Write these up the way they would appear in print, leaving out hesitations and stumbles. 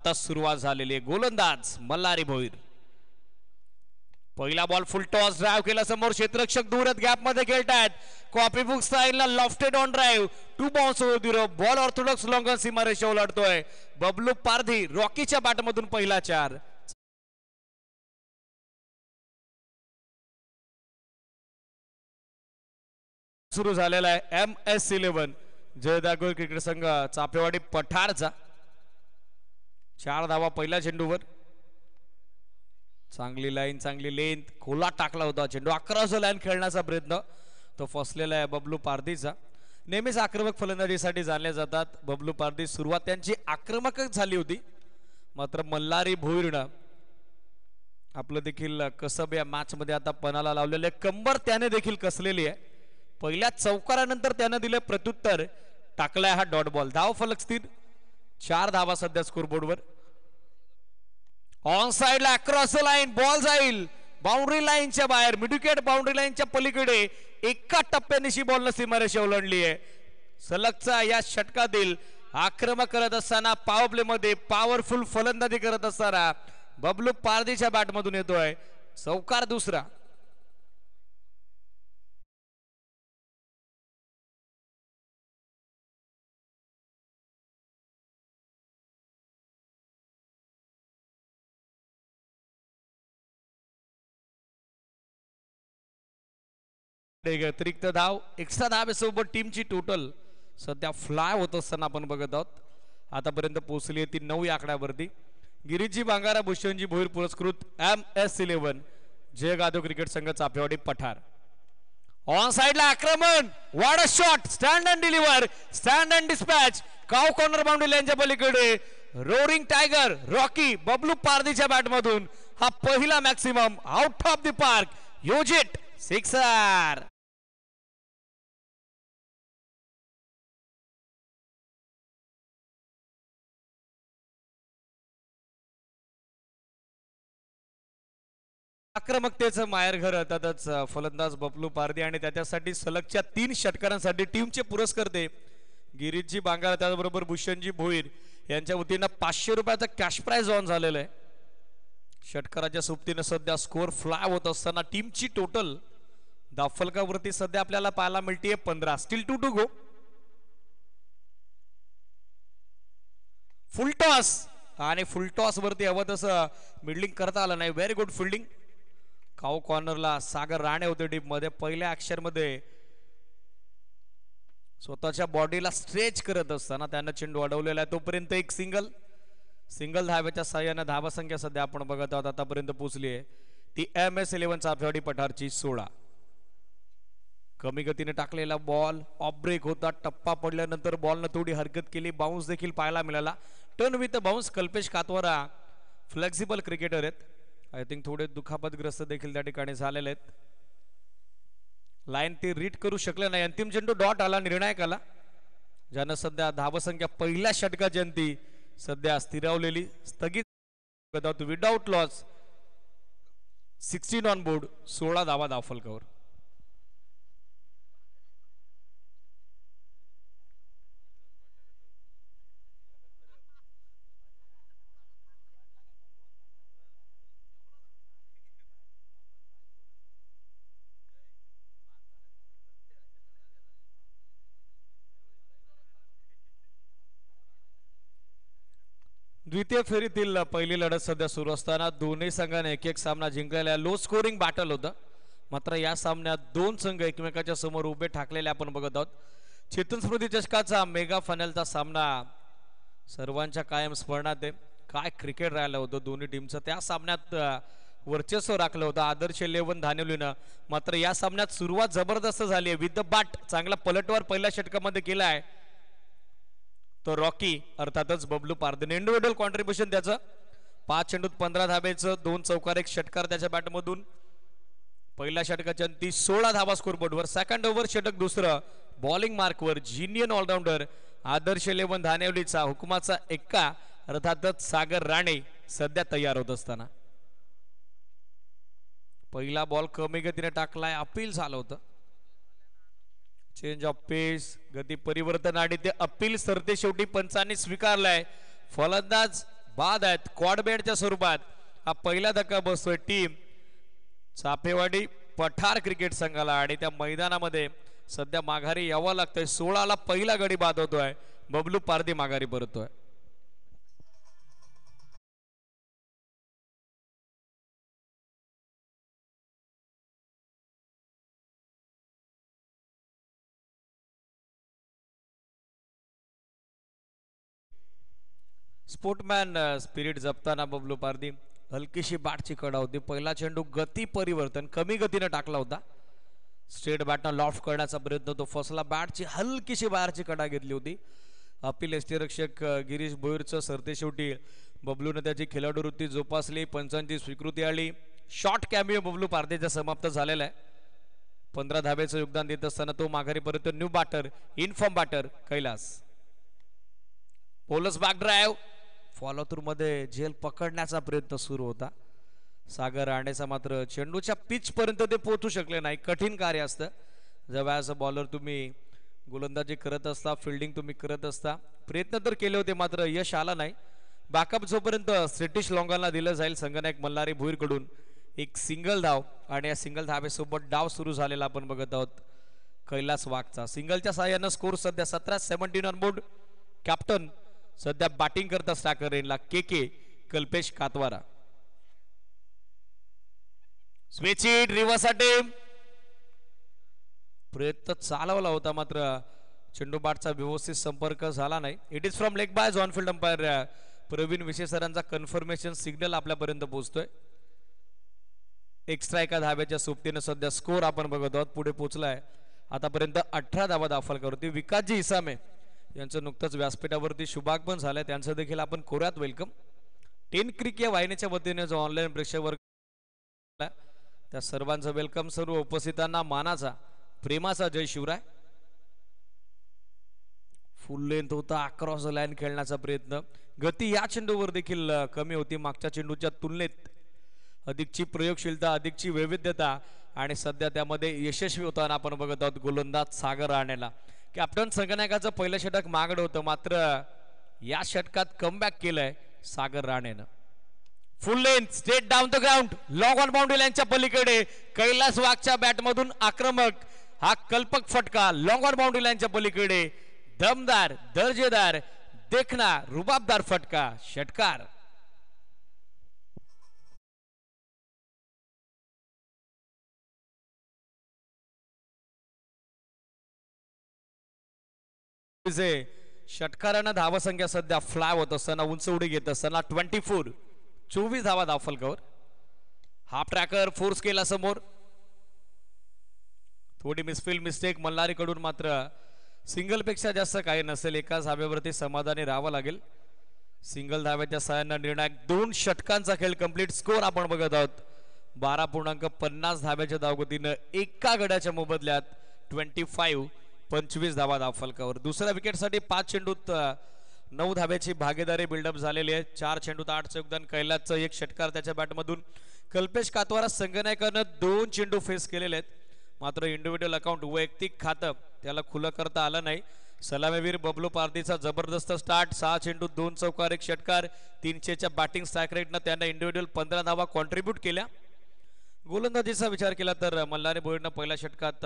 आता सुरुवात झालेली आहे. गोलंदाज मल्हारी भोईर. पहिला बॉल फुल टॉस ड्राइव्ह केला समोर क्षेत्ररक्षक दूरत गॅप मध्ये खेळतायत. कॉपी बुक स्टाईलला lofted on drive 2 bounce over ball Orthodox long सीमारेषा ओलांडतोय. बबलू पारधी रॉकीच्या बॅटमधून पहिला 4. सुरू झालेला आहे MS11 जयदागोर क्रिकेट संघ चापेवाडी पठारचा. 4 धावा पहिल्या चेंडूवर. चांगली लाईन चांगली लेंथ खोला टाकला होता चेंडू. 11 लाईन खेळण्याचा प्रयत्न तो फसलेला आहे बबलू पारधीचा. नेहमीच आक्रमक फलंदाजीसाठी जाणले जातात बबलू पारधी. सुरुवात त्यांची आक्रमकच झाली होती मात्र मल्हारी भोईरनं आपलं देखील कसब या मॅच मध्ये आता पणाला लावलेले. कंबर त्याने देखील कसलेली आहे. पहिल्या चौकारानंतर त्याने दिले प्रत्युत्तर. टाकलाय हा डॉट बॉल. धाव फलक स्थिर. 4 धावा सध्या स्कोरबोर्डवर. ऑन साइडला अक्रॉस द लाईन बॉल जाईल बाउंड्री लाईनच्या बाहेर. मिडविकेट बाउंड्री लाईनच्या पलीकडे एका टप्प्यानिशी बॉलनं सीमारेषा ओलांडली आहे. सलगचा या षटकातील आक्रमक करत असताना पॉवर प्ले मध्ये पॉवरफुल फलंदाजी करत असताना बबलू पारधीच्या बॅटमधून येतोय चौकार दुसरा. अतिरिक्त धाव एक्स्ट्रा धावेसोबत टीमची टोटल सध्या फ्लाय होत असताना आपण बघत आहोत. आतापर्यंत पोहोचली ती 9 आकड्यावरती. गिरीजी बांगारा भूषणजी भोईर पुरस्कृत MS11 जयगादो क्रिकेट संघ चापेवाडी पठार. ऑन साइडला आक्रमण वाड shot stand and deliver stand and dispatch. Cow corner boundary लाईनच्या पलीकडे रोरिंग टायगर रॉकी बबलू पारधीच्या बॅटमधून हा पहिला maximum out of the park. योजिट 6. आक्रमकतेचं माहेरघर अर्थातच फलंदाज बबलू पारधी आणि त्याच्यासाठी सलगच्या 3 षटकारांसाठी टीमचे पुरस्कर्ते गिरीजी बांगारा त्याचबरोबर भूषणजी भोईर यांच्या वतीनं 500 रुपयाचा कॅश प्राइज ऑन झालेला आहे. षटकाराच्या सोबतीनं सध्या स्कोर फ्लाय होत असताना टीमची टोटल धावफलकावरती सध्या आपल्याला पाहायला मिळते 15. Still 2 to go. Full toss आणि फुल टॉस वरती हवं तसं मिडलिंग करता आलं नाही. Very good fielding. काऊ कॉर्नरला सागर राणे होते डीप मध्ये. पहिल्या अक्षर मध्ये स्वतःच्या बॉडीला स्ट्रेच करत असताना त्यांना चेंडू अडवलेला आहे. तोपर्यंत एक सिंगल धाव्याच्या साह्याने धावसंख्या सध्या आपण बघत आहोत आतापर्यंत पोहोचली आहे ती MS11 चापेवाडी पठारची 16. कमी गतीने टाकलेला बॉल ऑफ ब्रेक होता. टप्पा पडल्यानंतर बॉलनं थोडी हरकत केली. बाउन्स देखील पाहायला मिळाला. Turn with bounce. Kalpesh Katwara flexible cricketer आहेत. आय थिंक थोडे दुखापतग्रस्त देखील त्या ठिकाणी झालेले आहेत. लाईन ते रीड करू शकले नाही. अंतिम चेंडू डॉट आला निर्णायक आला ज्यानं सध्या धावसंख्या पहिल्या षटकाची अंती सध्या स्थिरावलेली स्थगित विदाउट लॉस 16 ऑन बोर्ड. 16 धावा धावफलकावर. द्वितीय फेरीतील पहिली लढत सध्या सुरू असताना दोन्ही संघाने एक सामना जिंकलेला. लो स्कोरिंग बॅटल होतं मात्र या सामन्यात 2 संघ एकमेकाच्या समोर उभे ठाकलेले आपण बघत आहोत. चेतन स्मृती चषकाचा मेगा फायनलचा सामना सर्वांच्या कायम स्मरणात आहे. काय क्रिकेट राहिलं होतं दोन्ही टीमचं. त्या सामन्यात वर्चस्व राखलं होतं आदर्श 11 धानिवलीनं. मात्र या सामन्यात सुरुवात जबरदस्त झाली आहे. विथ द बॅट चांगला पलटवार पहिल्या षटकामध्ये केला आहे तो रॉकी अर्थातच बबलू पारधीने. इंडिव्हिज्युअल कॉन्ट्रीब्युशन त्याचं 5 चेंडूत 15 धाब्याचं 2 चौकार 1 षटकार त्याच्या बॅटमधून. पहिल्या षटकाच्या अंती 16 धावा स्कोरबोर्डवर. सेकंड ओव्हर षटक दुसरं. बॉलिंग मार्कवर जिनियन ऑलराऊंडर आदर्श 11 धानिवलीचा हुकुमाचा एक्का अर्थातच सागर राणे सध्या तयार होत असताना पहिला बॉल कमी गतीने टाकलाय. अपील झालं होतं. चेंज ऑफ पेस गती परिवर्तन आणि ते अपील सरते शेवटी पंचांनी स्वीकारलाय. फलंदाज बाद आहेत क्वाडबेडच्या स्वरूपात हा पहिला धक्का बसतोय टीम चापेवाडी पठार क्रिकेट संघाला आणि त्या मैदानामध्ये सध्या माघारी यावं लागतंय 16ला पहिला गडी बाद होतोय बबलू पारधी माघारी परतोय स्पोर्टमॅन स्पिरिट जपताना बबलू पारधी हलकीशी बॅटची कडा होती पहिला चेंडू गती परिवर्तन कमी गतीने टाकला होता स्ट्रेट बॅटनं लॉफ्ट करण्याचा प्रयत्न तो फसला बॅटची हलकीशी बाहेरची कडा घेतली होती अपील यष्टीरक्षक गिरीश भोईरचं सरते शेवटी बबलूने त्याची खेळाडू वृत्ती जोपासली पंचांची स्वीकृती आली शॉर्ट कॅमिओ बबलू पारधीचा समाप्त झालेला आहे 15 धाब्याचं योगदान देत असताना तो माघारी परत new batter in form batter Kailas Polas back drive follow through मध्ये झेल पकडण्याचा प्रयत्न सुरू होता सागर राणेचा मात्र चेंडूच्या पिच पर्यंत ते पोहोचू शकले नाही कठीण कार्य असतं जेव्हा ॲज अ बॉलर तुम्ही गोलंदाजी करत असता फिल्डिंग तुम्ही करत असता प्रयत्न तर केले होते मात्र यश आला नाही बॅकअप जोपर्यंत श्रेटिश लॉंगाला दिलं जाईल संघनायक मल्हारी भुईरकडून एक सिंगल धाव आणि या सिंगल धावेसोबत डाव सुरू झालेला आपण बघत आहोत कैलास वाघचा सिंगलच्या साहाय्यानं स्कोर सध्या 17-17 ऑन बोर्ड कॅप्टन सध्या बॅटिंग करता स्ट्रायकर रेनला के Kalpesh Katwara switch hit reverse attempt प्रयत्न चालवला होता मात्र चेंडू बॅटचा व्यवस्थित संपर्क झाला नाही it is from leg bye on field umpire Pravin विशेषरांचा कन्फर्मेशन सिग्नल आपल्यापर्यंत पोहोचतोय एक्स्ट्रा एका धाब्याच्या सोबतीने सध्या स्कोर आपण बघत आहोत पुढे पोहोचलाय आतापर्यंत 18 धावा दाखल करते विकासजी इसामे यांचं नुकतंच व्यासपीठावरती शुभागमन झालंय त्यांचं देखील आपण कोऱ्यात वेलकम 10 क्रिक या वाहिनीच्या वतीने जो ऑनलाईन प्रेक्षक वर्ग त्या सर्वांचं वेलकम सर्व उपस्थितांना मानाचा प्रेमाचा जय शिवराय फुल लेंथ होता अक्रॉस द लाईन खेळण्याचा प्रयत्न गती या चेंडूवर देखील कमी होती मागच्या चेंडूच्या तुलनेत अधिकची प्रयोगशीलता अधिकची वैविध्यता आणि सध्या त्यामध्ये यशस्वी होताना आपण बघत आहोत गोलंदाज सागर राणेला कॅप्टन संघनायकाचं पहिलं षटक मागड होतं मात्र या षटकात कमबॅक केलंय सागर राणेनं full length straight down the ground long on boundary लाईनच्या पलीकडे कैलास वाघच्या बॅटमधून आक्रमक हा कल्पक फटका लॉंग ऑन बाउंड्री लाईनच्या पलीकडे दमदार दर्जेदार देखना रुबाबदार फटका षटकार षटकारानं धावसंख्या सध्या फ्लाय होत असताना उंच उडी घेत असताना 24 धावा दाखल कवर हाफ ट्रॅकर फोर्स केला समोर थोडी मिसफील्ड मिस्टेक मल्हारी कडून मात्र सिंगल पेक्षा जास्त काही नसेल एकाच धाब्यावरती समाधानी राहावं लागेल सिंगल धाब्याच्या सहाय्यानं निर्णायक 2 षटकांचा खेळ कंप्लीट स्कोर आपण बघत आहोत 12.50 धाब्याच्या धावगतीनं एका गड्याच्या मोबदल्यात 25 धावा दाखल कवर दुसऱ्या विकेटसाठी 5 चेंडूत 9 धाब्याची भागीदारी बिल्डअप झालेली आहे 4 चेंडूत 8चं योगदान कैलासचं एक षटकार त्याच्या बॅटमधून कल्पेश कातवारा संघनायकानं 2 चेंडू फेस केलेले आहेत मात्र इंडिव्हिज्युअल अकाउंट वैयक्तिक खातं त्याला खुलं करता आलं नाही सलामीवीर बबलू पारधीचा जबरदस्त स्टार्ट 6 चेंडूत 2 चौकार 1 षटकार 300च्या बॅटिंग स्ट्राईक रेटनं त्यांना इंडिव्हिज्युअल 15 धावा कॉन्ट्रीब्यूट केल्या गोलंदाजीचा विचार केला तर मल्हारी भोईरनं पहिल्या षटकात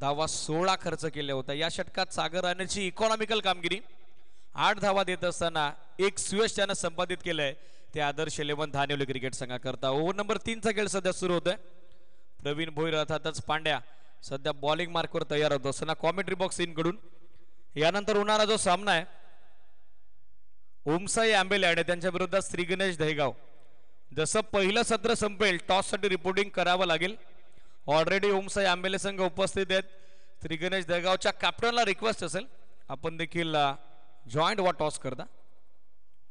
धावा 16 खर्च केल्या होत्या या षटकात सागर राणेची इकॉनॉमिकल कामगिरी 8 धावा देत असताना एक सुयश त्यानं संपादित केलंय ते आदर्श 11 धानिवली क्रिकेट संघाकरता ओव्हर नंबर 3चा खेळ सध्या सुरू होतोय प्रवीण भोईर अर्थातच पांड्या सध्या बॉलिंग मार्कवर तयार होतो असताना कॉमेंट्री बॉक्स इन कडून यानंतर होणारा जो सामना आहे ओमसाई आंबेले आणि त्यांच्या विरोधात श्री गणेश दहेगाव जसं पहिलं सत्र संपेल टॉस साठी रिपोर्टिंग करावं लागेल ऑलरेडी ओमसाई आंबेले संघ उपस्थित आहेत श्री गणेश दहेगावच्या कॅप्टनला रिक्वेस्ट असेल आपण देखील जॉईंट वा टॉस करता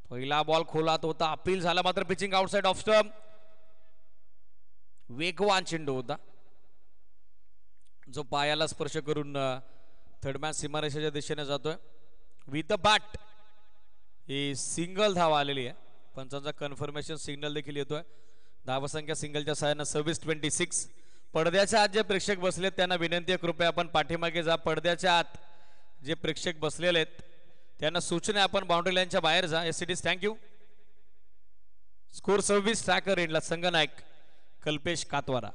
पहिला बॉल खोलात होता अपील झाला मात्र पिचिंग आउटसाइड ऑफ स्टंप वेगवान चेंडू होता जो पायाला स्पर्श करून थर्डमॅन सीमारेषेच्या दिशेने जातोय with the bat he single धाव आलेली आहे पंचांचा कन्फर्मेशन सिग्नल देखील येतोय धावसंख्या सिंगलच्या सहाय्यानं 26-26 पडद्याच्या आत जे प्रेक्षक बसलेत त्यांना विनंती आहे कृपया आपण पाठीमागे जा पडद्याच्या आत जे प्रेक्षक बसलेले आहेत त्यांना सूचना आपण बाउंड्री लाईनच्या बाहेर जा एससीडीज थँक्यू स्कोर 26 ट्रॅकर एंडला संघनायक कल्पेश कातवारा.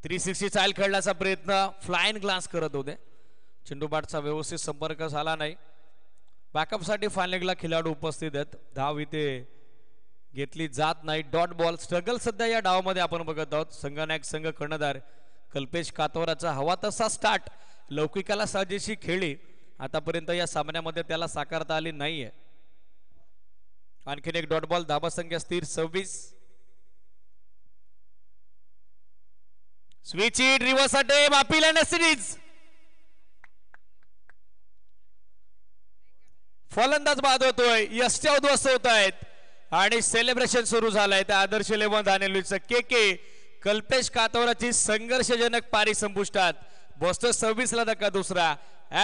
360 चाल खेळण्याचा प्रयत्न, फ्लाईंग ग्लास करत होते. चेंडू बॅटचा व्यवस्थित संपर्क झाला नाही. बॅकअप साठी फायनलला खेळाडू उपस्थित आहेत. धाव इथे घेतली जात नाही. डॉट बॉल स्ट्रगल सध्या या डावामध्ये आपण बघत आहोत. संघनायक संघ कर्णधार कल्पेश कातवाराचा हवा तसा स्टार्ट लौकिकाला साजेशी खेळली आतापर्यंत या सामन्यामध्ये त्याला साकारता आली नाहीये. आणखीन एक डॉट बॉल. धाबा संख्या स्थिर 26. Switch it reverse attempt appeal and series. फलंदाज बाद होतोय. यष्ट्या उद्ध्वस्त होत आहेत आणि सेलिब्रेशन सुरू झालंय. त्या आदर्श 11 धानेलवीचं के कल्पेश कातवाराची संघर्षजनक पारी संपुष्टात. बसतो 26 ला धक्का दुसरा.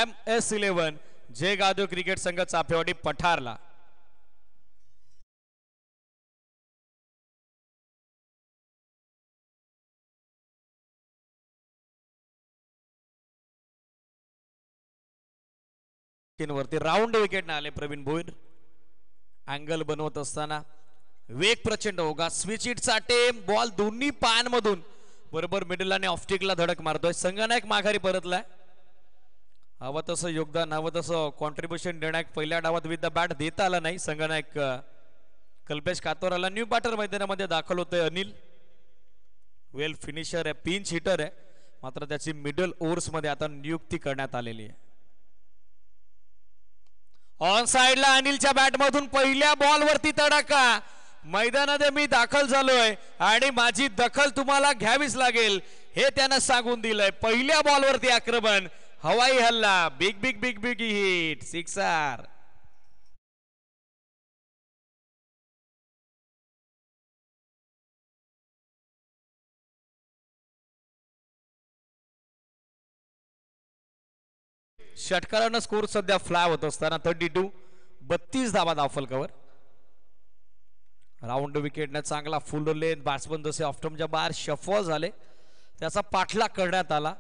MS11 जय गादो क्रिकेट संघ चाफेवाडी पठारला. वरती राऊंड विकेट आले प्रवीण भोईर. अँगल बनवत असताना वेग प्रचंड होगा. स्विच इटचा टेम बॉल दोन्ही पायांमधून बरोबर मिडल आणि ऑफस्टिकला धडक मारतोय. संघनायक माघारी परतलाय. हवं तसं योगदान, हवं तसं कॉन्ट्रीब्युशन देण्याक पहिल्या डावात विथ द बॅट देता आला नाही. संघनायक कल्पेश कातवाराला. न्यू बॅटर मैदानामध्ये दाखल होतोय अनिल. वेल फिनिशर आहे, पिंच हिटर आहे, मात्र त्याची मिडल ओव्हर्स मध्ये आता नियुक्ती करण्यात आलेली आहे. ऑन साइडला अनिलच्या बॅट मधून पहिल्या बॉल वरती तडाखा. मैदानात मी दाखल झालोय आणि माझी दखल तुम्हाला घ्यावीच लागेल हे त्यानं सांगून दिलंय. पहिल्या बॉल वरती आक्रमण, हवाई हल्ला, big big big big hit, sixer. षटकारानं स्कोर सध्या फ्लाय होत असताना 32 धावा धावफलकावर. राऊंड विकेटने चांगला फुल लेन बॅट्समन जसे ऑफ्टमच्या बाहेर शफॉल झाले त्याचा पाठलाग करण्यात आला.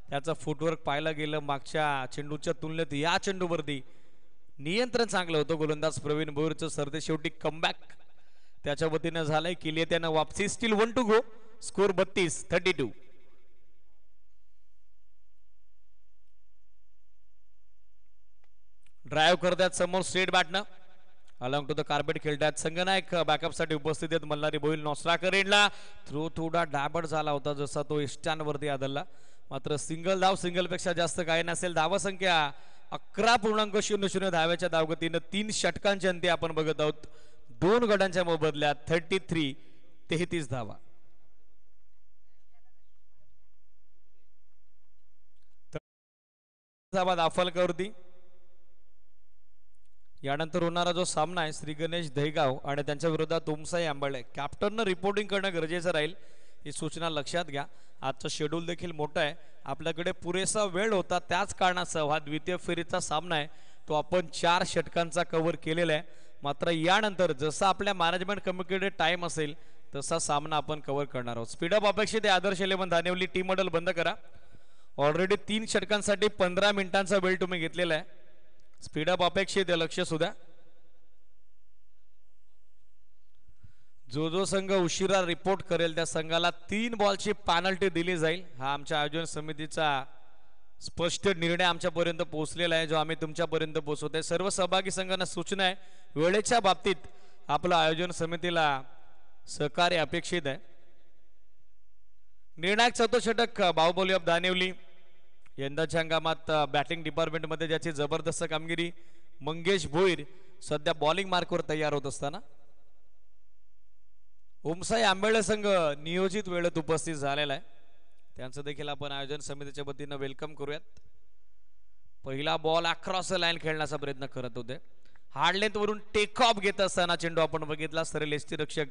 त्याचं फुटवर्क पाहायला गेलं मागच्या चेंडूच्या तुलनेत या चेंडूवरती नियंत्रण चांगलं होतं गोलंदाज प्रवीण भोईरचं. सरते शेवटी कमबॅक त्याच्या वतीनं झालंय. केली त्यानं वापसी. Still 1 to go. Score 32. Drive करतात समोर स्ट्रेट बॅटनं अलॉंग टू द कार्पेट खेळतात. संघनायक बॅकअप साठी उपस्थित आहेत. मल्हारी भोईल नॉस्ट्रा करेंडला थ्रो थोडा डाबड झाला होता जसा तो इष्टांवरती आदळला. मात्र सिंगल धाव, सिंगल पेक्षा जास्त काही नसेल. धावा संख्या 11.00 धाव्याच्या धावगतीनं 3 षटकांचे अंती आपण बघत आहोत. 2 गडांच्या मोबदल्यात 33 धावा. धावफलकावरती यानंतर होणारा जो सामना आहे श्री गणेश दहेगाव आणि त्यांच्या विरोधात ओमसाई आंबाळे. कॅप्टननं रिपोर्टिंग करणं गरजेचं राहील ही सूचना लक्षात घ्या. आजचं शेड्यूल देखील मोठं आहे. आपल्याकडे पुरेसा वेळ होता त्याच कारणासह हा द्वितीय फेरीचा सामना आहे तो आपण 4 षटकांचा कव्हर केलेला आहे. मात्र यानंतर जसा आपल्या मॅनेजमेंट कमिटीकडे टाइम असेल तसा सामना आपण कव्हर करणार आहोत. स्पीडअप अपेक्षित आहे. आदर्श 11 धानेवली टीम मॉडेल बंद करा. ऑलरेडी 3 षटकांसाठी 15 मिनिटांचा वेळ तुम्ही घेतलेला आहे. स्पीडअप अपेक्षित आहे, लक्ष सुद्धा. जो संघ उशिरा रिपोर्ट करेल त्या संघाला 3 बॉलची पेनल्टी दिली जाईल. हा आमच्या आयोजन समितीचा स्पष्ट निर्णय आमच्यापर्यंत पोहोचलेला आहे जो आम्ही तुमच्यापर्यंत पोहोचवतोय. सर्व सहभागी संघांना सूचना आहे वेळेच्या बाबतीत आपलं आयोजन समितीला सहकार्य अपेक्षित आहे. निर्णायक चौथं षटक बाहुबली ऑफ दानेवली. यंदाच्या हंगामात बॅटिंग डिपार्टमेंट मध्ये ज्याची जबरदस्त कामगिरी मंगेश भोईर सध्या बॉलिंग मार्कवर तयार होत असताना ओमसाई आंबेळे संघ नियोजित वेळेत उपस्थित झालेला आहे. त्यांचं देखील आपण आयोजन समितीच्या वतीनं वेलकम करूयात. पहिला बॉल अक्रॉस लाईन खेळण्याचा प्रयत्न करत होते. हार्ड लेंथ वरून टेक ऑफ घेत असताना चेंडू आपण बघितला सरळ यष्टीरक्षक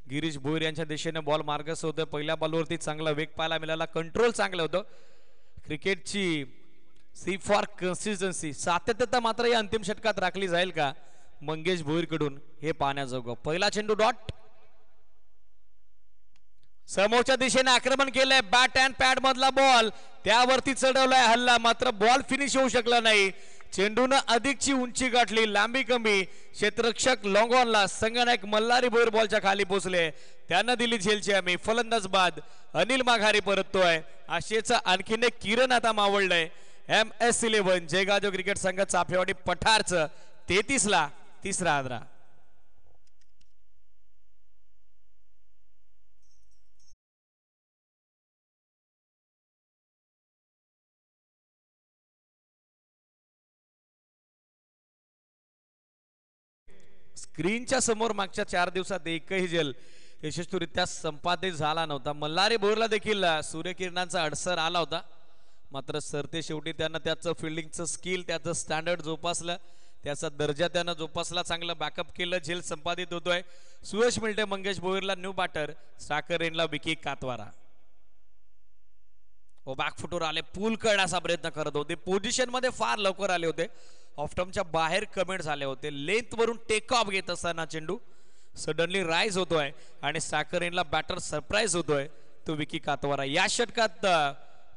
गिरीश भोईर यांच्या दिशेने बॉल मार्गस्थ होतोय. पहिल्या बॉलवरती चांगला वेग पाहायला मिळाला. कंट्रोल चांगलं होतं. क्रिकेटची सी फॉर कन्सिस्टन्सी सातत्यता मात्र या अंतिम षटकात राखली जाईल का मंगेश भोईर कडून हे पाहण्याजोगं. पहिला चेंडू डॉट. समोरच्या दिशेने आक्रमण केलंय. बॅट अँड पॅड मधला बॉल त्यावरती चढवलाय हल्ला मात्र बॉल फिनिश होऊ शकला नाही. चेंडूनं अधिकची उंची गाठली, लांबी कमी, क्षेत्ररक्षक लॉंगॉनला संघनायक मल्हारी भोईर बॉलच्या खाली पोहोचले, त्यानं दिली झेलची आम्ही. फलंदाज बाद अनिल माघारी परततोय. आशेचं आणखीन एक किरण आता मावळलंय. MS11 जयगाव क्रिकेट संघ चाफेवाडी पठारचं 33 ला तिसरा आदरा. स्क्रीनच्या समोर मागच्या 4 दिवसात एकही जल यशस्वीरित्या संपादित झाला नव्हता. मल्हारी भोईरला देखील सूर्यकिरणांचा अडसर आला होता, मात्र सरते शेवटी त्यानं त्याचं फिल्डिंगचं स्किल, त्याचं स्टँडर्ड जोपासलं, त्याचा दर्जा त्यानं जोपासला, चांगलं बॅकअप केलं, झेल संपादित होतोय. सुयश मिळते मंगेश भोईरला न्यू बॅटर, साकर रेनला विकी कातवारा. ओ बॅकफुटवर आले, पूल करण्याचा प्रयत्न करत होते, पोझिशन मध्ये फार लवकर आले होते, ऑफटमच्या बाहेर कमेंट झाले होते. लेंथ वरून टेक ऑफ घेत असताना चेंडू सडनली राईज होतोय आणि साकर रेनला बॅटर सरप्राईज होतोय, तो विकी कातवारा. या षटकात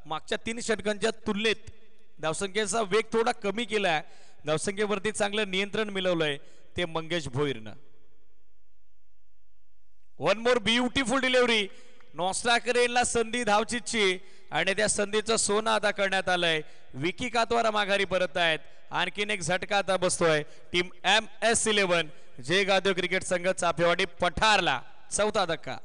मागच्या 3 षटकांच्या तुलनेत धावसंख्येचा वेग थोडा कमी केलाय, धावसंख्येवरती चांगलं नियंत्रण मिळवलंय ते मंगेश भोईरनं. वन मोर ब्युटिफुल डिलिव्हरी, नॉस्ट्राकरेनला संधी धावचीची आणि त्या संधीचं सोनं अदा करण्यात आलंय. विकी कातवारा माघारी परत आहेत. आणखीन एक झटका आता बसतोय टीम MS11 जयगाव क्रिकेट संघ चाफेवाडी पठारला. चौथा धक्का.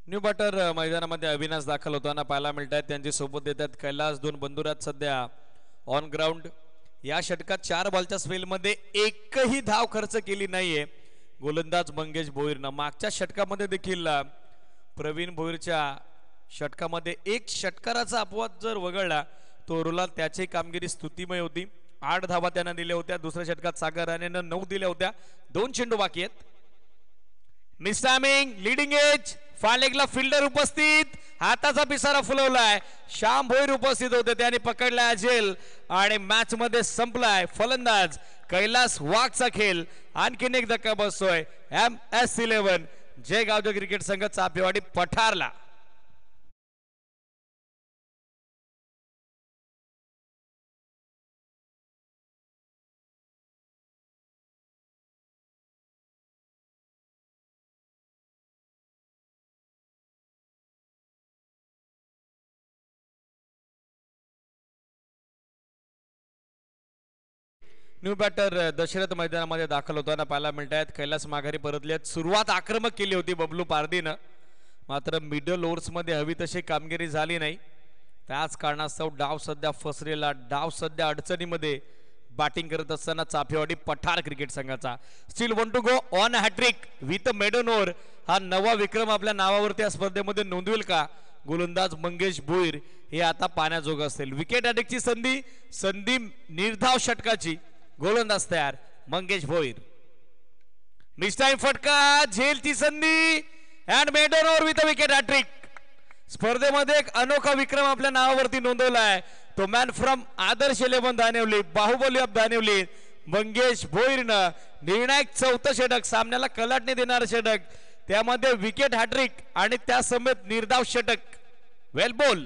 न्यू बॅटर मैदानामध्ये अविनाश दाखल होताना पाहायला मिळत आहेत. त्यांची सोबत देतात कैलास. 2 बंधुरात सध्या ऑन ग्राउंड. या षटकात 4 बॉलच्या स्पेलमध्ये एकही धाव खर्च केली नाहीये गोलंदाज मंगेश भोईरनं. मागच्या षटकामध्ये देखील प्रवीण भोईरच्या षटकामध्ये 1 षटकाराचा अपवाद जर वगळला तो उरला, त्याची कामगिरी स्तुतिमय होती. 8 धावा त्यानं दिल्या होत्या. दुसऱ्या षटकात सागर राणेनं 9 दिल्या होत्या. 2 चेंडू बाकी आहेत. मिस टायमिंग, लीडिंग एज, फालेगला फिल्डर उपस्थित, हाताचा पिसारा फुलवलाय. श्याम भोईर उपस्थित होते, त्याने पकडलाय झेल आणि मॅच मध्ये संपलाय. फलंदाज कैलास वाघचा खेळ. आणखीन एक धक्का बसतोय MS11 जयगाव क्रिकेट संघ चाफेवाडी पठारला. न्यू बॅटर दशरथ मैदानामध्ये दाखल होताना पाहायला मिळत आहेत. कैलास माघारी परतलेत. सुरुवात आक्रमक केली होती बबलू पारदीनं, मात्र मिडल ओव्हर्समध्ये हवी तशी कामगिरी झाली नाही. त्याच कारणास्तव डाव सध्या फसलेला, डाव सध्या अडचणीमध्ये बॅटिंग करत असताना चाफेवाडी पठार क्रिकेट संघाचा. Still 1 to go on hattrick with maiden over. हा नवा विक्रम आपल्या नावावरती या स्पर्धेमध्ये नोंदवेल का गोलंदाज मंगेश भोईर, हे आता पाण्याजोग असेल. विकेट हॅट्रिकची संधी निर्धाव षटकाची. गोलंदाज तयार मंगेश भोईर. मिस टाइम फटका, झेलची संधी and maiden over with wicket hattrick. स्पर्धेमध्ये एक अनोखा विक्रम आपल्या नावावरती नोंदवलाय. तो man from Adarsh 11 Danivali, Baahubali of Danivali Mangesh भोईरनं निर्णायक 4थं षटक, सामन्याला कलाटणी देणारं षटक, त्यामध्ये विकेट हॅट्रिक आणि त्या समेत निर्धाव षटक. वेल बोल.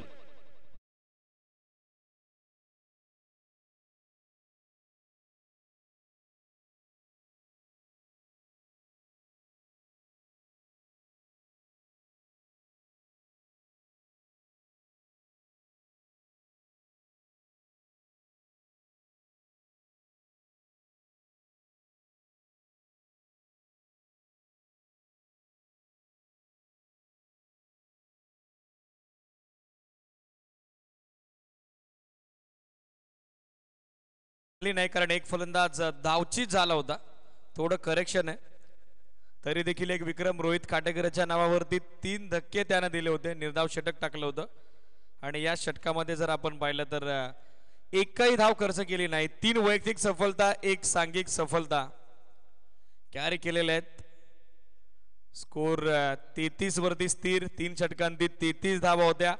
नाही, कारण एक फलंदाज धावचीत झाला होता. थोडं करेक्शन आहे. तरी देखील एक विक्रम रोहित काटेकरच्या नावावरती 3 धक्के त्यानं दिले होते. निर्धाव षटक टाकलं होतं आणि या षटकामध्ये जर आपण पाहिलं तर एकही धाव खर्च केली नाही. 3 वैयक्तिक सफलता, 1 सांघिक सफलता कॅरी केलेले आहेत. स्कोर 33 वरती स्थिर. 3 षटकांती 33 धावा होत्या.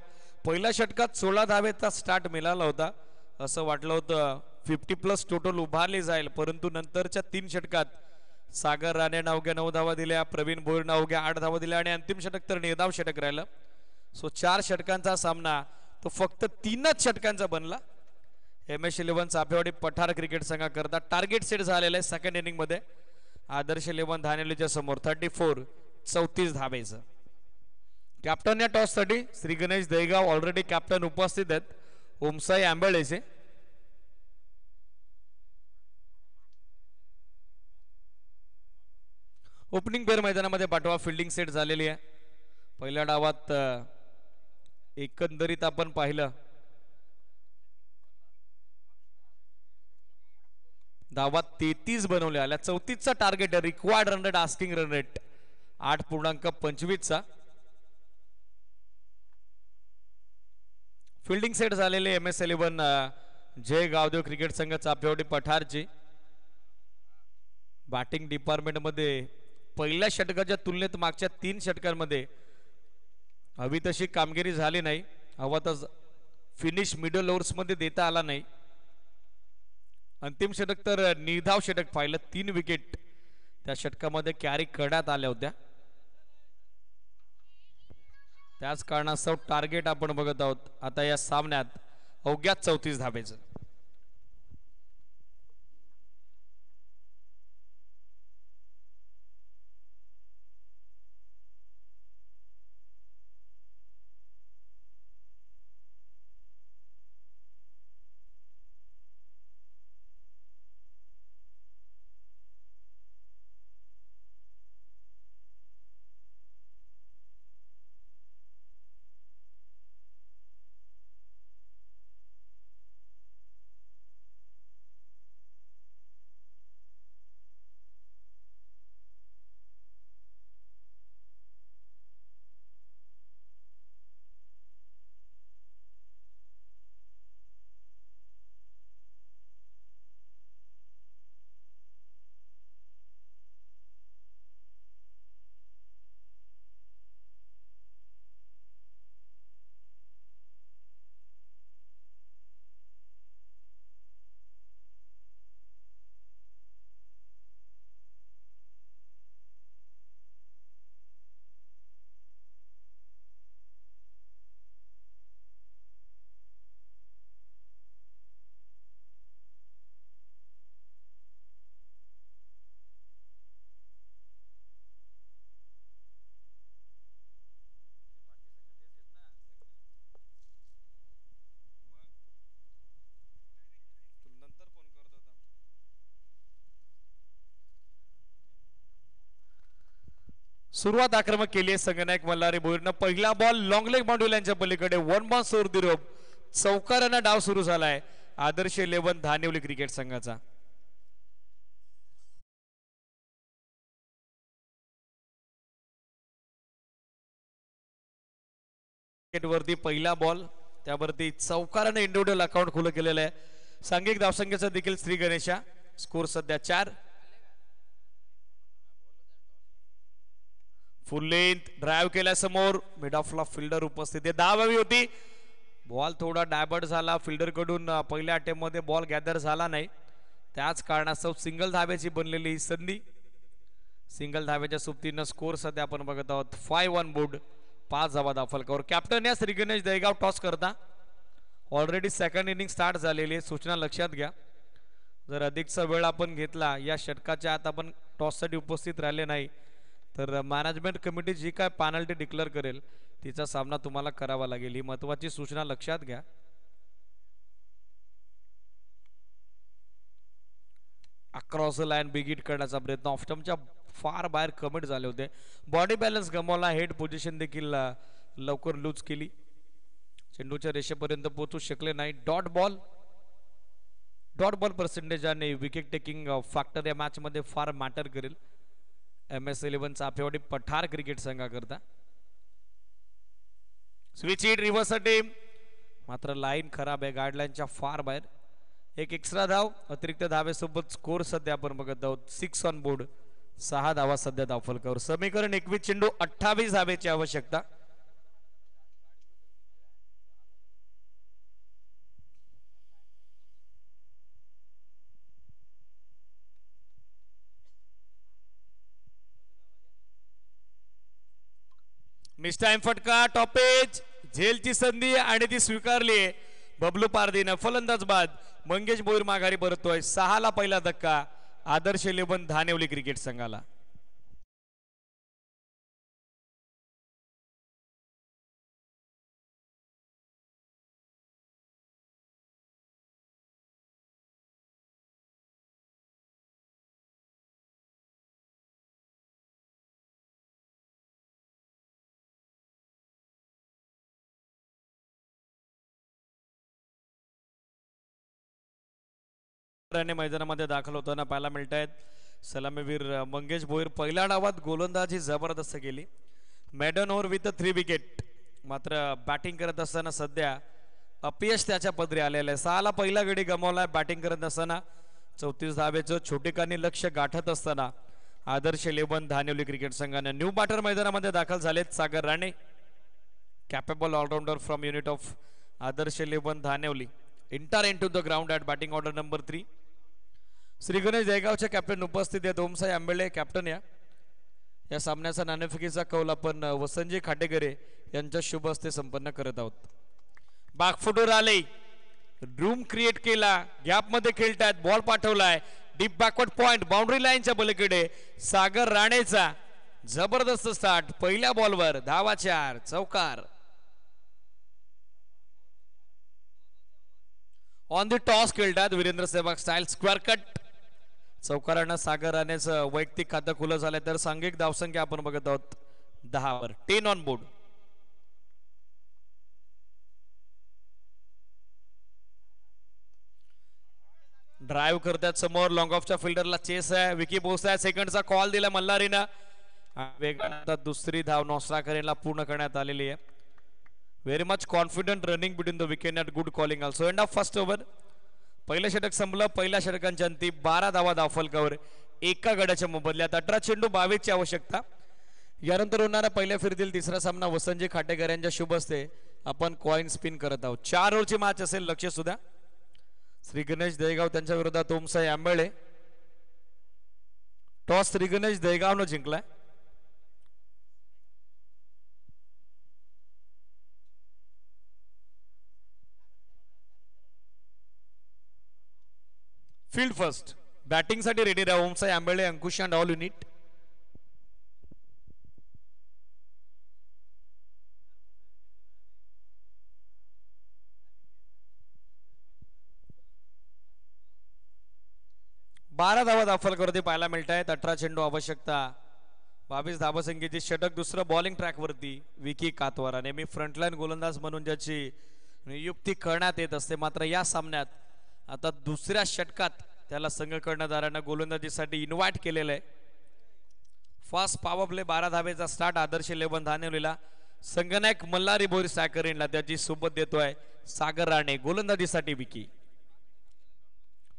पहिल्या षटकात 16 धावेचा स्टार्ट मिळाला होता. असं वाटलं होतं 50+ टोटल उभारले जाईल, परंतु नंतरच्या 3 षटकात सागर राणे अवघ्या 9 धावा दिल्या, प्रवीण भोईर अवघ्या 8 धावा दिल्या आणि अंतिम षटक तर निर्धाव षटक राहिलं. सो 4 षटकांचा सामना तो फक्त 3च षटकांचा बनला. MS11 चाफेवाडी पठार क्रिकेट संघाकरता टार्गेट सेट झालेलं आहे सेकंड इनिंग मध्ये. आदर्श 11 धानेलीच्या समोर 34 धावेचं. कॅप्टन या टॉस साठी श्री गणेश दहीगाव ऑलरेडी कॅप्टन उपस्थित आहेत ओमसाई आंबेळेचे. ओपनिंग पेअर मैदानामध्ये पाठवा. फिल्डिंग सेट झालेली आहे. पहिल्या डावात एकंदरीत आपण पाहिलं धावात 33 बनवले आल्या. 34चा टार्गेट आहे. Required run rate asking run rate 8.25चा. फिल्डिंग सेट झालेले MS11 जय गावदेव क्रिकेट संघ चाफेवाडी पठारची. बॅटिंग डिपार्टमेंट मध्ये पहिल्या षटकाच्या तुलनेत मागच्या 3 षटकांमध्ये हवी तशी कामगिरी झाली नाही. हवा तर फिनिश मिडल ओव्हर्स मध्ये देता आला नाही. अंतिम षटक तर निर्धाव षटक पाहिलं. 3 विकेट त्या षटकामध्ये कॅरी करण्यात आल्या होत्या. त्याच कारणास्तव टार्गेट आपण बघत आहोत आता या सामन्यात अवघ्या 34 धावेचं. सुरुवात आक्रमक केली आहे संगनायक मल्हारी भोईरनं. पहिला बॉल लॉंग लेग बाउंड्री लाईनच्या पलीकडे 1 बॉल सोर दिरोप. चौकारांना डाव सुरू झालाय आदर्श 11 धानिवली क्रिकेट संघाचा. वरती पहिला बॉल त्यावरती चौकाराने इंडिव्हिज्युअल अकाउंट खुलं केलेलं आहे. सांघिक धावसंख्येचा देखील श्री गणेशा. स्कोर सध्या 4. फुल लेंथ ड्राइव्ह केल्यासमोर मिड ऑफला फिल्डर उपस्थित आहे. धाव हवी होती. बॉल थोडा डायबर्ट झाला. फिल्डर कडून पहिल्या अटेम्प्ट मध्ये बॉल गॅदर झाला नाही. त्याच कारणास्तव सिंगल धाब्याची बनलेली ही संधी. सिंगल धाब्याच्या सोबतीनं स्कोर सध्या आपण बघत आहोत 5-1 बोर्ड. 5 धावा दाफलकावर. कॅप्टन या श्री गणेश दहीगाव टॉस करता. ऑलरेडी सेकंड इनिंग स्टार्ट झालेली आहे. सूचना लक्षात घ्या. जर अधिकचा वेळ आपण घेतला या षटकाच्या आत आपण टॉससाठी उपस्थित राहिले नाही तर मॅनेजमेंट कमिटी जी काय पेनल्टी डिक्लेअर करेल तिचा सामना तुम्हाला करावा लागेल. ही महत्वाची सूचना लक्षात घ्या. Across the line big hit करण्याचा प्रयत्न ऑफस्टंपच्या फार बाहेर कमिट झाले होते. बॉडी बॅलन्स गमावला. हेड पोझिशन देखील लवकर लूज केली. चेंडूच्या रेषेपर्यंत पोहोचू शकले नाही. डॉट बॉल पर्सेंटेज आणि विकेट टेकिंग फॅक्टर या मॅच मध्ये फार मॅटर करेल. MS11 चाफेवाडी पठार क्रिकेट संघाकरता. स्विच हिट रिव्हर्स टीम मात्र लाईन खराब आहे. गाईडलाईनच्या फार बाहेर. एक एक्स्ट्रा धाव अतिरिक्त धावेसोबत स्कोर सध्या आपण बघत आहोत 6 ऑन बोर्ड. 6 धावा सध्या धावफलकावर. समीकरण 21 चेंडू 28 धावेची आवश्यकता. मिस टाइम फटका टॉपेज झेलची संधी आणि ती स्वीकारली बबलू पारदीनं. फलंदाज बाद मंगेश भोईर माघारी परततोय. 6 ला पहिला धक्का आदर्श 11 धानेवली क्रिकेट संघाला. मैदानामध्ये दाखल होताना पाहायला मिळत आहेत. सलामीवीर मंगेश भोईर पहिल्या डावात गोलंदाजी जबरदस्त केली. Madden over with 3 wicket. मात्र बॅटिंग करत असताना सध्या अपयश त्याच्या पदरी आलेलं आहे. 6 ला पहिला गडी गमावलाय बॅटिंग करत असताना. 34 धावेचं छोटेकांनी लक्ष गाठत असताना आदर्श 11 धानेवली क्रिकेट संघाने न्यू बॅटर मैदानामध्ये दाखल झालेत. Sagar Rane capable allrounder from unit of Adarsh 11 Dhanevali enter into the ground at batting order number 3. Shri Ganesh जयगावचे कॅप्टन उपस्थित आहेत. ओमसाई आंबेळे कॅप्टन. या सामन्याचा नाणेफेकीचा कौल आपण वसंतजी खाटेकरे यांच्या शुभ हस्ते संपन्न करत आहोत. बागफुटूर आले रूम क्रिएट केला. गॅप मध्ये खेळतायत. बॉल पाठवलाय डीप बॅकवर्ड पॉइंट बाउंड्री लाईनच्या पलीकडे. सागर राणेचा जबरदस्त स्टार्ट. पहिल्या बॉलवर धावा 4 चौकार. ऑन द टॉस खेळतात Virendra Sehwag style square cut. चौकारानं सागर राणेचं वैयक्तिक खातं खुलं झालंय. तर सांघिक धावसंख्या आपण बघत आहोत 10 वर. 10 ऑन बोर्ड. ड्राईव्ह करतात समोर. लॉंग ऑफच्या फिल्डरला चेस आहे. विकी पोहोचताय. सेकंडचा कॉल दिला मल्हारीनं. वेगाने दुसरी धाव नॉस्ट्राकरेनला पूर्ण करण्यात आलेली आहे. Very much confident running between the wicket at good calling also. End of first over. पहिलं षटक संपलं. पहिल्या षटकांच्या अंती 12 धावा धावफलकावर. एका गड्याच्या मोबदल्यात 18 चेंडू 22 ची आवश्यकता. यानंतर होणारा पहिल्या फिरतील तिसरा सामना वसंतजी खाटेकर यांच्या शुभ हस्ते आपण कॉइन स्पिन करत आहोत. 4 ओव्हरची मॅच असेल. लक्ष सुद्धा श्री गणेश दहेगाव त्यांच्या विरोधात ओमसाई आंबेळे. टॉस श्री गणेश दहेगावनं जिंकलाय. Field first. बॅटिंग साठी रेडी राहा Omsai Ambele Ankush and all unit. बारा धावा धावफलकावरती पाहायला मिळत आहेत. 18 चेंडू आवश्यकता. 22 धावसंख्येची षटक. दुसरं बॉलिंग ट्रॅकवरती विकी कातवारा. नेहमी फ्रंटलाईन गोलंदाज म्हणून ज्याची नियुक्ती करण्यात येत असते. मात्र या सामन्यात आता दुसऱ्या षटकात त्याला संघ कर्णधारांना गोलंदाजीसाठी इन्व्हाइट केलेलं आहे. फास्ट पॉवर प्ले 12 धावेचा स्टार्ट आदर्श 11 धानेवलीला. संगनायक मल्हारी भोईर सायकरीनला त्याची सोबत देतोय सागर राणे. गोलंदाजीसाठी विकी.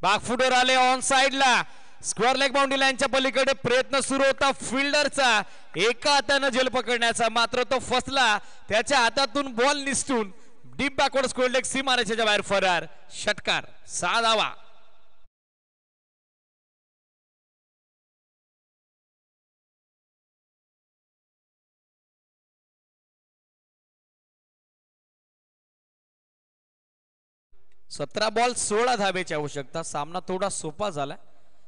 बागफुटवर आले ऑन साइडला. स्क्वेअर लेग बाउंड्री लाईनच्या पलीकडे प्रयत्न सुरू होता फिल्डरचा एका हाताने झेल पकडण्याचा. मात्र तो फसला. त्याच्या हातातून बॉल निसटून डीप बॅकवर्ड स्क्वेअर लेग सीमारेषेच्या बाहेर फरार. षटकार. 6 धावा. सतरा बॉल 16 धावेची आवश्यकता. सामना थोडा सोपा झालाय.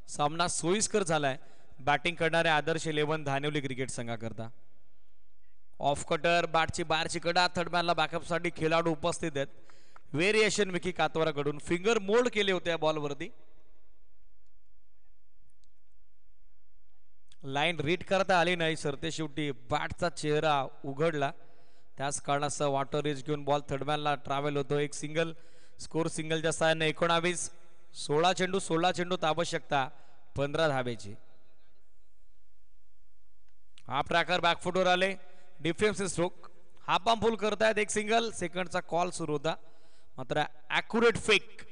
सामना सोयीस्कर झालाय बॅटिंग करणाऱ्या आदर्श 11 धानेवली क्रिकेट संघाकरता. ऑफ कटर बॅटची बाहेरची कडा. थर्ड मॅनला बॅकअप साठी खेळाडू उपस्थित आहेत. व्हेरिएशन विकी कातवाराकडून फिंगर मोल्ड केले होते या बॉलवरती. लाईन रीड करता आली नाही. सरते शेवटी बॅटचा चेहरा उघडला. त्याच कारणास्तव वॉटर रेज घेऊन बॉल थर्डमॅनला ट्रॅव्हल होतो. एक सिंगल स्कोर सिंगलच्या सहाय्याने 19. 16 चेंडू 16 चेंडूत आवश्यकता 15 धावेची. हा प्रकार बॅकफुटवर आले. Defensive stroke. हा पंप फुल करतायत. एक सिंगल. सेकंडचा कॉल सुरू होता. मात्र ॲक्युरेट फेक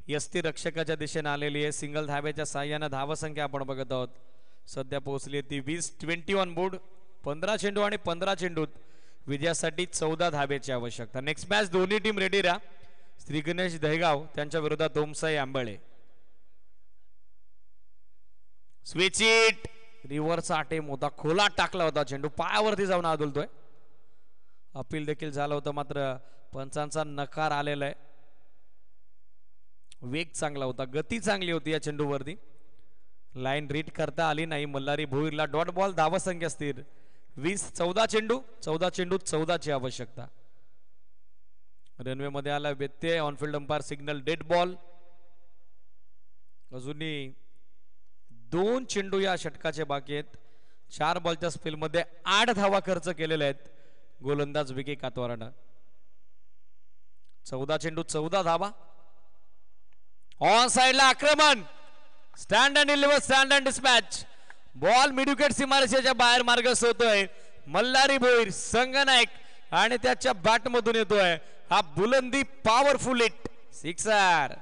यष्टी रक्षकाच्या दिशेने आलेली आहे. सिंगल धावेच्या सहाय्याने धावसंख्या आपण बघत आहोत. सध्या पोहोचली ती 20. 20 ऑन बोर्ड. 15 चेंडू आणि 15 चेंडूत विजयासाठी 14 धावेची आवश्यकता. नेक्स्ट मॅच दोन्ही टीम रेडी राहा. श्री गणेश दहेगाव त्यांच्या विरोधात ओमसाई आंबळे. Switch it. रिव्हर्सचा अटेम होता. खोला टाकला होता चेंडू. पायावरती जाऊन आदळतोय. अपील देखील झालं होतं, मात्र पंचांचा नकार आलेला आहे. वेग चांगला होता, गती चांगली होती या चेंडूवरती. लाईन रीड करता आली नाही मल्हारी भोईरला. डॉट बॉल, धावसंख्या स्थिर 20. 14 चेंडू 14ची आवश्यकता. रनवे मध्ये आला व्यत्यय. On-field umpire signal dead ball. अजूनही 2 चेंडू या षटकाचे बाकी आहेत. 4 बॉलच्या स्पेल मध्ये 8 धावा खर्च केलेल्या आहेत गोलंदाज विकी कातवारानं. 14 चेंडू 14 धावा. ऑन साइडला आक्रमण. Stand and deliver, stand and dispatch. Ball midwicket सीमारेषेच्या बाहेर मार्गस्थ होतोय. मल्हारी भोईर संगनायक आणि त्याच्या बॅट मधून येतोय हा बुलंदी powerful hit. Sixer.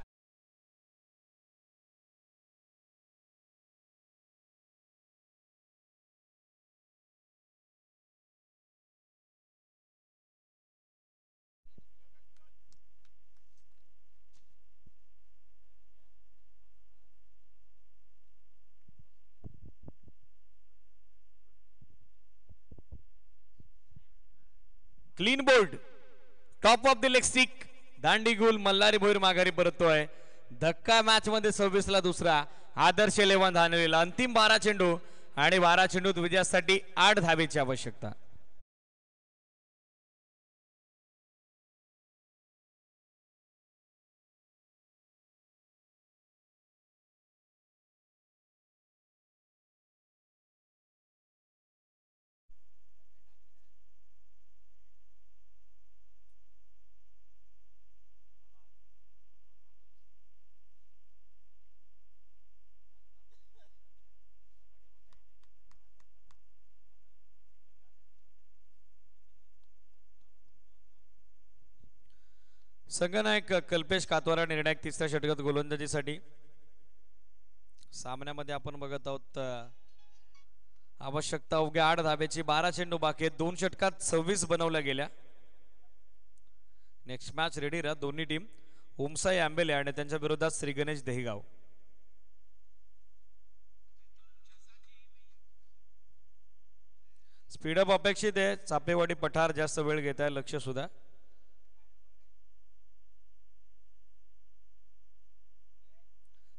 Clean bowled, top of the leg stick. दांडी गुल. मल्हारी भोईर माघारी परततोय. धक्का मॅच मध्ये 26 ला दुसरा. आदर्श 11 धावलेला. अंतिम 12 चेंडू आणि 12 चेंडूत विजयासाठी 8 धावेची आवश्यकता. संघनायक कल्पेश कातवारा निर्णायक तिसऱ्या षटकात गोलंदाजीसाठी. सामन्यामध्ये आपण बघत आहोत आवश्यकता अवघ्या 8 धाब्याची. 12 चेंडू बाकी आहेत. 2 षटकात 26 बनवल्या गेल्या. नेक्स्ट मॅच रेडी राहा दोन्ही टीम. ओमसाई आंबेले आणि त्यांच्या विरोधात श्री गणेश देहीगाव. स्पीडअप अपेक्षित आहे. चापेवाडी पठार जास्त वेळ घेत आहे. लक्ष सुद्धा.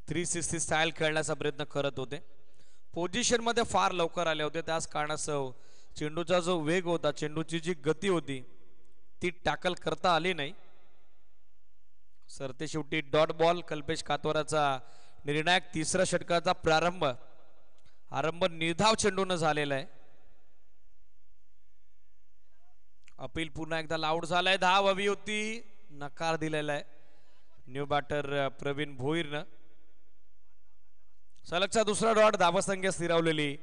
.360 स्टाईल खेळण्याचा प्रयत्न करत होते. पोझिशन मध्ये फार लवकर आले होते. त्याच कारणास्तव चेंडूचा जो वेग होता, चेंडूची जी गती होती ती टॅकल करता आली नाही. सरते शेवटी डॉट बॉल. कल्पेश कातवाराचा निर्णायक तिसऱ्या षटकाचा आरंभ निर्धाव चेंडून झालेला आहे. अपील पुन्हा एकदा लाऊड झालाय. धाव हवी होती, नकार दिलेला आहे न्यू बॅटर प्रवीण भोईरनं. सलगचा दुसरा डॉट. धावसंख्या स्थिरावलेली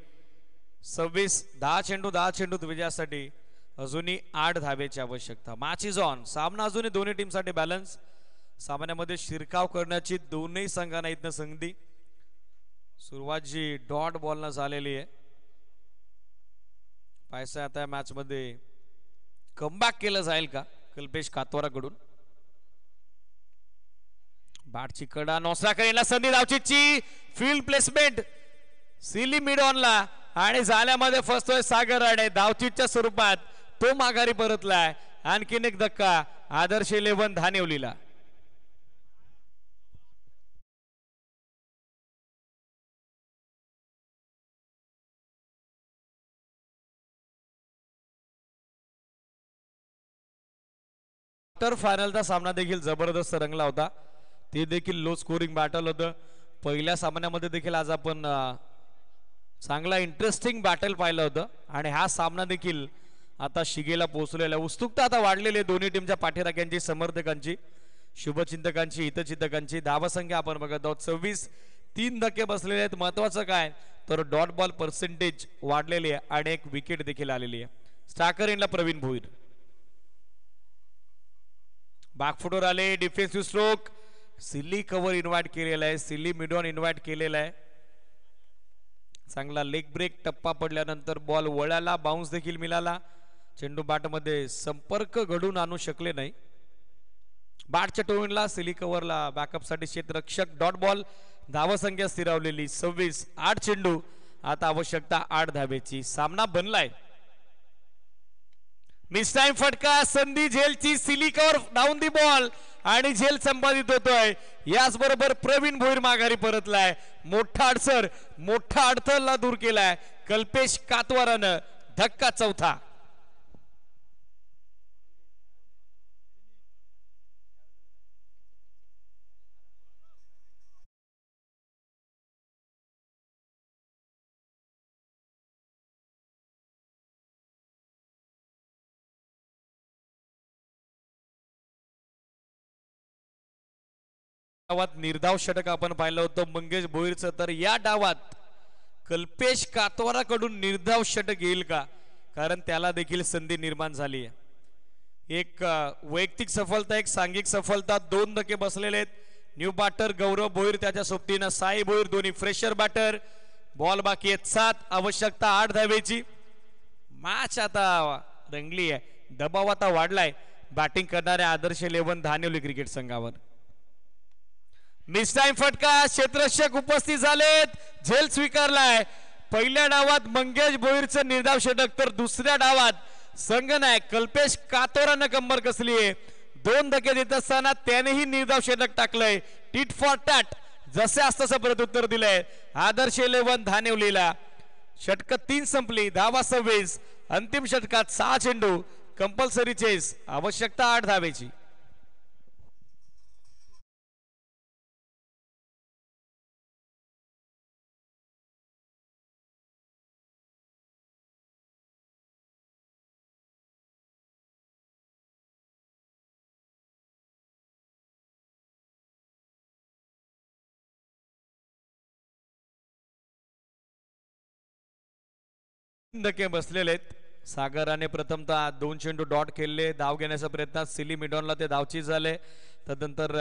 26. 10 चेंडूत विजयासाठी अजूनही 8 धावेची आवश्यकता. Match is on. सामना अजूनही दोन्ही टीमसाठी बॅलन्स. सामन्यामध्ये शिरकाव करण्याची दोन्ही संघांना इथनं संधी. सुरुवात जी डॉट बॉलनं झालेली आहे. पायसा आता मॅच मध्ये कमबॅक केलं जाईल का कल्पेश कातवाराकडून. बॅटची कडा. नोसरा करेला संधी. धावचीची फील्ड प्लेसमेंट सिली मिड ऑनला आणि जाण्यामध्ये फसतोय सागर राणे. धावचीच्या स्वरूपात तो माघारी परतलाय. आणखीन एक धक्का आदर्श 11 धानिवलीला. क्वार्टर फायनलचा सामना देखील जबरदस्त रंगला होता. ते देखील लो स्कोरिंग बॅटल होतं. पहिल्या सामन्यामध्ये देखील आज आपण चांगला इंटरेस्टिंग बॅटल पाहिलं होतं आणि हा सामना देखील आता शिगेला पोहोचलेला. उत्सुकता आता वाढलेली आहे दोन्ही टीमच्या पाठीराख्यांची, समर्थकांची, शुभचिंतकांची, हितचिंतकांची. धावसंख्या आपण बघत आहोत 26. 3 धक्के बसलेले आहेत. महत्वाचं काय तर डॉट बॉल पर्सेंटेज वाढलेली आहे आणि एक विकेट देखील आलेली आहे. स्टाकर इनला प्रवीण भोईर. बॅकफुटवर आले. Defensive stroke. Silly cover invite केलेला आहे. सिली मिडॉन इन्व्हाइट केलेला आहे. चांगला लेग ब्रेक. टप्पा पडल्यानंतर बॉल वळाला. बाउन्स देखील मिळाला. चेंडू बॅटमध्ये संपर्क घडून आणू शकले नाही. बॅटच्या टोविनला सिली कव्हरला बॅकअपसाठी क्षेत्ररक्षक. Dot ball. धावसंख्या स्थिरावलेली 26. 8 चेंडू आता आवश्यकता 8 धावेची. सामना बनलाय. मिस टाइम फटका, संधी झेलची, सिलिकवर डाऊन दी बॉल आणि झेल संपादित होतोय. याच बरोबर प्रवीण भोईर माघारी परतलाय. मोठा अडथळा दूर केलाय कल्पेश कातवारानं. धक्का चौथा. डावात निर्धाव षटक आपण पाहिलं होतं मंगेश भोईरचं, तर या डावात कल्पेश कातवाराकडून निर्धाव षटक येईल का, कारण त्याला देखील संधी निर्माण झाली आहे. एक वैयक्तिक सफलता, एक सांघिक सफलता, 2 धक्के बसलेले आहेत. न्यू बॅटर गौरव भोईर, त्याच्या सोबतीनं साई भोईर, दोन्ही फ्रेशर बॅटर. बॉल बाकी आहेत 7, आवश्यकता 8 धावेची. मॅच आता रंगली आहे, दबाव आता वाढलाय बॅटिंग करणाऱ्या आदर्श 11 धानिवली क्रिकेट संघावर. मिस टाइम फटका, क्षेत्ररक्षक उपस्थित झालेत, झेल स्वीकारलाय. पहिल्या डावात मंगेश भोईरचं निर्धाव षटक, तर दुसऱ्या डावात संघनायक कल्पेश कातोरानं कंबर कसली आहे. 2 धक्के देत असताना त्यानेही निर्धाव षटक टाकलंय. टीट फॉर टॅट, जसे असतसं प्रत्युत्तर दिलंय आदर्श 11 धानिवलीला. षटक 3 संपली, धावा 26. अंतिम षटकात 6 चेंडू, कंपल्सरी चेस, आवश्यकता 8 धावेची. धक्के बसलेले आहेत. सागराने प्रथमतः 2 चेंडू डॉट खेळले. धाव घेण्याचा प्रयत्न सिली मिडॉनला ते धावची झाले. तदनंतर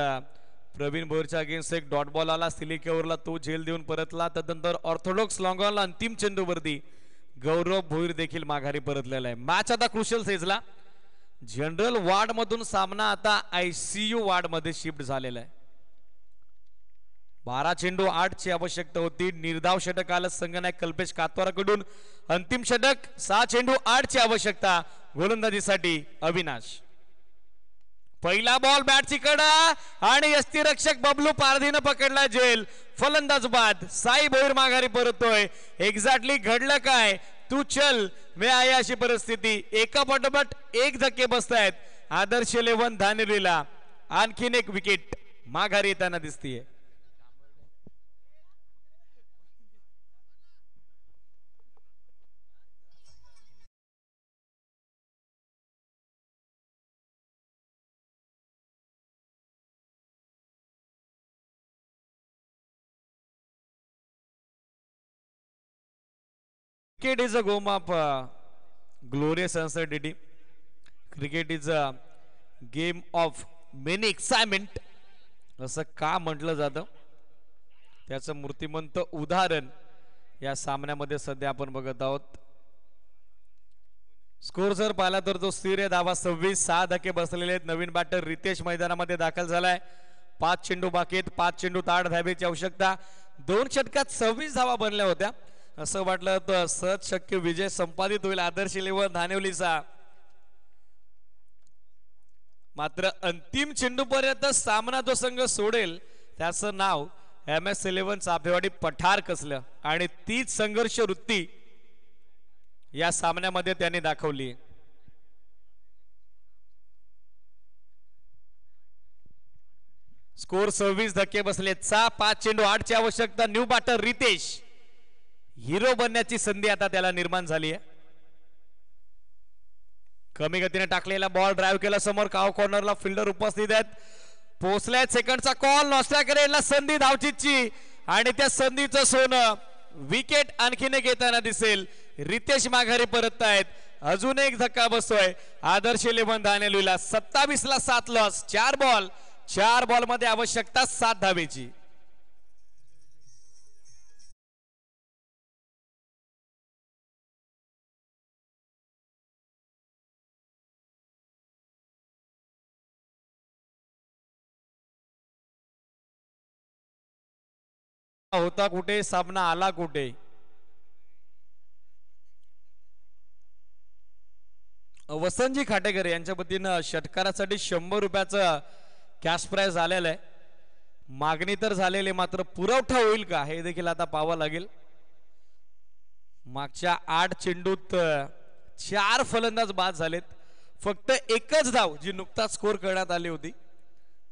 प्रवीण भोईरच्या अगेन्स्ट एक डॉट बॉल आला, सिली केवरला तो झेल देऊन परतला. तदनंतर ऑर्थोडॉक्स लॉंगॉनला अंतिम चेंडूवरती गौरव भोईर देखील माघारी परतलेला आहे. मॅच आता क्रुशियल सेजला. जनरल वार्ड मधून सामना आता ICU वार्ड मध्ये शिफ्ट झालेला आहे. 12 चेंडू 8 ची आवश्यकता होती. निर्धाव षटक आलं संघनायक कल्पेश कातवाराकडून. अंतिम षटक, 6 चेंडू 8 ची आवश्यकता गोलंदाजीसाठी अविनाश. पहिला बॉल बॅटची कडा आणि यष्टीरक्षक बबलू पारधीनं पकडला झेल. फलंदाज बाद, साई भोईर माघारी परततोय. एक्झॅक्टली घडलं काय, तू चल मैं आया अशी परिस्थिती. एका पाठोपाठ एक धक्के बसतायत आदर्श 11 धानिवलीला. आणखीन एक विकेट माघारी येताना दिसतीये. Cricket is a game of glorious uncertainty. Cricket is a game of many excitement. असं का म्हटलं जातं, त्याचं मूर्तिमंत उदाहरण या सामन्यामध्ये सध्या आपण बघत आहोत. स्कोर जर पाहिला तर तो स्थिर आहे. धावा 26, 6 धक्के बसलेले आहेत. नवीन बॅटर रितेश मैदानामध्ये दाखल झालाय. 5 चेंडू बाकी आहेत. 5 चेंडू 8 धावेची आवश्यकता. 2 षटकात 26 धावा बनल्या होत्या. असं वाटलं तर सहज शक्य विजय संपादित होईल आदर्श 11 धानिवलीचा. मात्र अंतिम चेंडू पर्यंत सामना जो संघ सोडेल त्याचं नाव MS 11 चाफेवाडी पठार कसलं, आणि तीच संघर्ष वृत्ती या सामन्यामध्ये त्यांनी दाखवली. स्कोर 26, धक्के बसले. 5 चेंडू 8 ची आवश्यकता. न्यू बॅटर रितेश, हिरो बनण्याची संधी आता त्याला निर्माण झाली आहे. कमी गतीने टाकलेला बॉल ड्राइव्ह केला समोर. काव कॉर्नरला फिल्डर उपस्थित आहेत. पोहोचलाय सेकंडचा कॉल. नॉस्ट्राकरेला संधी धावचीची, आणि त्या संधीचं सोनं विकेट आणखीन एक येताना दिसेल. रितेश माघारी परत आहेत. अजून एक धक्का बसतोय आदर्श 11 धानिवलीला. 27 ला 7 लॉस. 4 बॉल मध्ये आवश्यकता 7 धावेची. होता कुठे, सामना आला कुठे. वसंतजी खाटेकर यांच्या वतीनं षटकारासाठी 100 रुपयाचं कॅश प्राइज आलेलं आहे. मागणी तर झालेली, मात्र पुरवठा होईल का हे देखील आता पाहावं लागेल. मागच्या 8 चेंडूत 4 फलंदाज बाद झालेत. फक्त एकच धाव जी नुकताच स्कोर करण्यात आली होती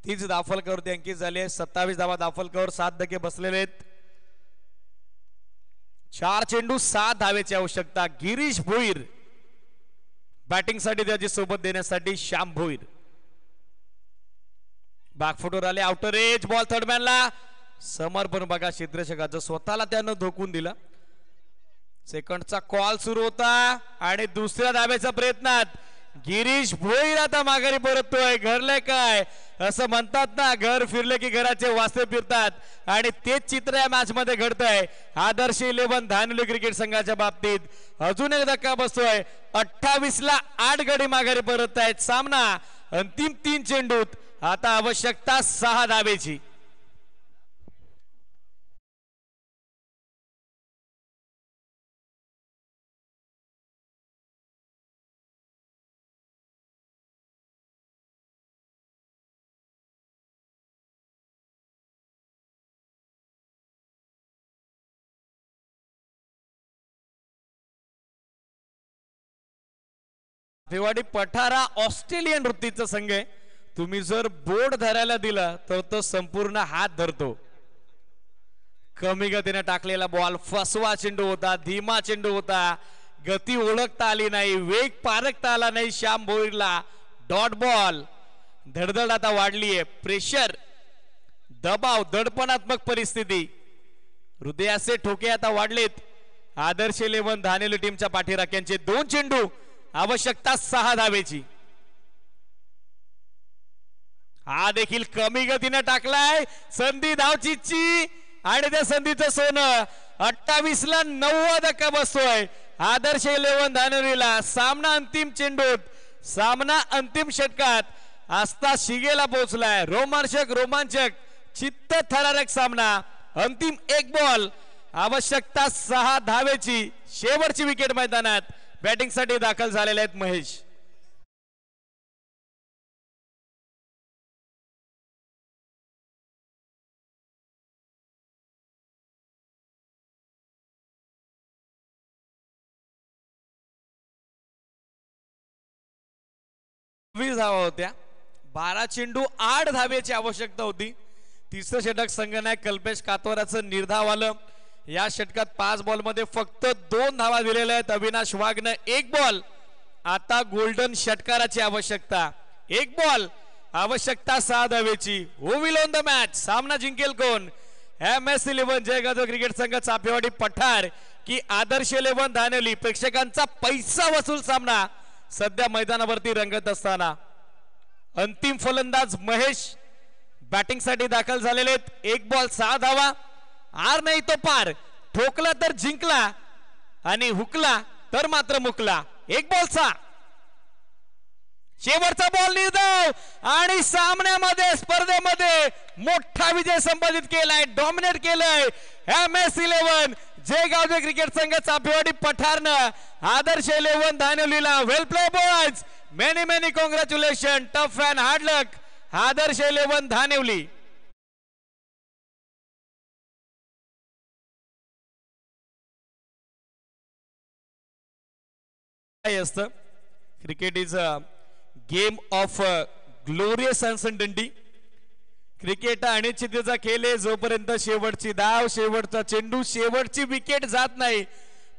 तीच दाफलकावरती अंकित झाली आहे. 27 धावा दाफलकावर, 7 धक्के बसलेले आहेत. 4 चेंडू 7 धावेची आवश्यकता. गिरीश भोईर बॅटिंग साठी त्याची सोबत देण्यासाठी श्याम भोईर बॅकफुटवर आले. आउटर एज बॉल थर्डमॅनला. समर्पण बघा क्षेत्ररक्षकाचं, स्वतःला त्यानं धोकून दिला. सेकंडचा कॉल सुरू होता आणि दुसऱ्या धाब्याच्या प्रयत्नात गिरीश भोईर आता माघारी परततोय. घरले काय असं म्हणतात ना, घर फिरले की घराचे वास्ते फिरतात, आणि तेच चित्र या मॅच मध्ये घडतंय. आदर्श 11 धानोली क्रिकेट संघाच्या बाबतीत अजून एक धक्का बसतोय. 28 ला 8 गडी माघारी परत आहेत. सामना अंतिम 3 चेंडूत. आता आवश्यकता 6 धावेची. भिवाडी पठारा ऑस्ट्रेलियन वृत्तीचा संघ आहे. तुम्ही जर बोर्ड धरायला दिला तर तो संपूर्ण हात धरतो. कमी गतीने टाकलेला बॉल फसवा चेंडू होता, धीमा चेंडू होता. गती ओळखता आली नाही, वेग पारखता आला नाही श्याम भोईरला. Dot ball. धडधड आता वाढली आहे. प्रेशर, दबाव, दडपणात्मक परिस्थिती, हृदयाचे ठोके आता वाढलेत. आदर्श 11 धानेली टीमच्या पाठीराख्यांचे 2 चेंडू, आवश्यकता 6 धावेची. हा देखील कमी गतीने टाकलाय. संधी धावचीची आणि त्या संधीचं सोनं. 28 ला 9 धक्का बसतोय आदर्श 11 धानेरीला. सामना अंतिम चेंडूत, सामना अंतिम षटकात आस्था शिगेला पोहोचलाय. रोमांचक चित्त थरारक सामना. अंतिम 1 बॉल, आवश्यकता 6 धावेची. शेवटची विकेट मैदानात. बॅटिंग साठी दाखल झालेले आहेत महेश. धावा होत्या. 12 चेंडू 8 धावेची आवश्यकता होती. तिसरं षटक संघनायक कल्पेश कातवाराचं निर्धाव आलं. या षटकात 5 बॉल मध्ये फक्त 2 धावा दिलेल्या आहेत. अविनाश वाघनं 1 बॉल. आता गोल्डन षटकाराची आवश्यकता. 1 बॉल, आवश्यकता 6 धावेची. Who will won the match? सामना जिंकेल कोण? MS 11 जयगाव क्रिकेट संघ चापेवाडी पठार की आदर्श 11 धानेली? प्रेक्षकांचा पैसा वसूल सामना सध्या मैदानावरती रंगत असताना अंतिम फलंदाज महेश बॅटिंग साठी दाखल झालेले आहेत. 1 बॉल 6 धावा. आर नाही तो पार. ठोकला तर जिंकला आणि हुकला तर मात्र मुकला. 1 बॉल 6. शेवटचा बॉल निर्धाव आणि सामन्यामध्ये, स्पर्धेमध्ये मोठा विजय संपादित केलाय, डॉमिनेट केलाय MS 11 जयगावचे क्रिकेट संघ चापेवाडी पठारनं आदर्श 11 धानेलीला. Well play boys, many congratulation. Tough and hard luck Adarsh 11 Dhaneli. असतं cricket is a game of glorious uncertainty. Cricket अनिश्चिततेचा खेळ आहे. जोपर्यंत शेवटची धाव, शेवटचा चेंडू, शेवटची विकेट जात नाही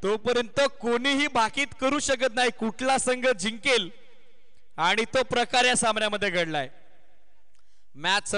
तोपर्यंत कोणीही भाकीत करू शकत नाही कुठला संघ जिंकेल, आणि तो प्रकार या सामन्यामध्ये घडलाय. मॅच